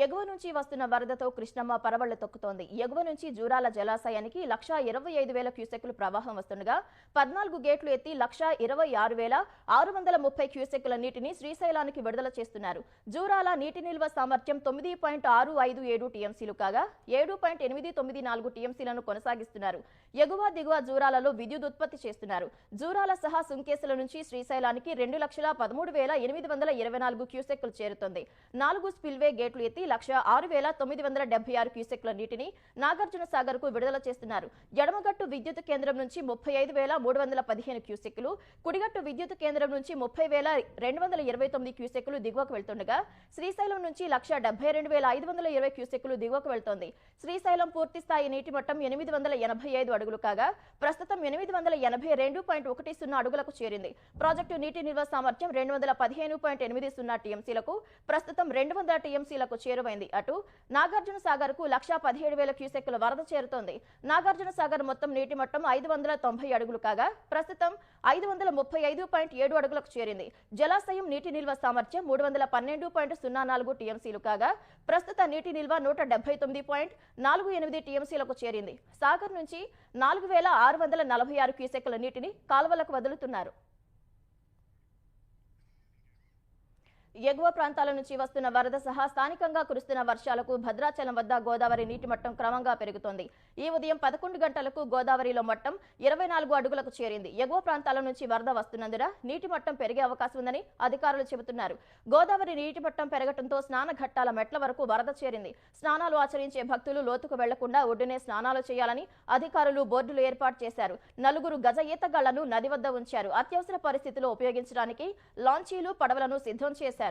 ఎగువ నుంచి వస్తున్న వరదతో కృష్ణమ్మ పరవళ్లు తొక్కుతోంది. ఎగువ నుంచి జూరాల జలాశయానికి 1,25,000 క్యూసెక్కులు ప్రవాహం వస్తుండగా 14 గేట్లు ఎత్తి 1,26,630 క్యూసెక్కుల నీటిని శ్రీశైలానికి విడుదల చేస్తున్నారు. జూరాల నీటి నిల్వ సామర్థ్యం 9.657 టీఎంసీలు కాగా 7.894 టీఎంసీలను కొనసాగిస్తున్నారు. ఎగువ దిగువ జూరాలలో విద్యుత్ ఉత్పత్తి చేస్తున్నారు. జూరాల సహా సుంకేసుల నుంచి శ్రీశైలానికి 2,13,824 క్యూసెక్కులు చేరుతోంది. 4 స్పిల్వే గేట్లు ఎత్తి 1,06,976 క్యూసెక్ల నీటిని నాగార్జున సాగర్ కు విడుదల చేస్తున్నారు. ఎడమగట్టు విద్యుత్ కేంద్రం నుంచి 35,315 క్యూసెక్లు, కుడిగట్టు విద్యుత్ కేంద్రం నుంచి 30,229 క్యూసెక్లు దిగువకు వెళ్తుండగా శ్రీశైలం నుంచి 1,72,520 క్యూసెక్లు దిగువకు వెళ్తోంది. శ్రీశైలం పూర్తి స్థాయి నీటి మట్టం 885 అడుగులు కాగా ప్రస్తుతం 882.10 అడుగులకు చేరింది. ప్రాజెక్టు నీటి నిల్వ సామర్థ్యం 215.80 టీఎంసీలకు ప్రస్తుతం 200 టీఎంసీలకు చేరువైంది. అటు నాగార్జున సాగర్ కు 1,17,000 క్యూసెక్కుల వరద చేరుతోంది. నాగార్జున సాగర్ మొత్తం నీటి మట్టం 590 అడుగులు కాగా ప్రస్తుతం 535.7 అడుగులకు చేరింది. జలాశయం నీటి నిల్వ సామర్థ్యం 312.04 టీఎంసీలు కాగా ప్రస్తుత నీటి నిల్వ 179.48 టీఎంసీలకు చేరింది. సాగర్ నుంచి 4,646 క్యూసెక్కుల నీటిని కాల్వలకు వదులుతున్నారు. ఎగువ ప్రాంతాల నుంచి వస్తున్న వరద సహా స్థానికంగా కురుస్తున్న వర్షాలకు భద్రాచలం వద్ద గోదావరి నీటి మట్టం క్రమంగా పెరుగుతోంది. ఈ ఉదయం 11 గంటలకు గోదావరిలో మట్టం 24 అడుగులకు చేరింది. ఎగువ ప్రాంతాల నుంచి వరద వస్తున్నందున నీటి మట్టం పెరిగే అవకాశం ఉందని అధికారులు చెబుతున్నారు. గోదావరి నీటి మట్టం పెరగడంతో స్నాన ఘట్టాల మెట్ల వరకు వరద చేరింది. స్నానాలు ఆచరించే భక్తులు లోతుకు వెళ్లకుండా ఒడ్డునే స్నానాలు చేయాలని అధికారులు బోర్డులు ఏర్పాటు చేశారు. 4 గజ ఈతగాళ్లను నది వద్ద ఉంచారు. అత్యవసర పరిస్థితుల్లో ఉపయోగించడానికి లాంచీలు, పడవలను సిద్ధం చేశారు.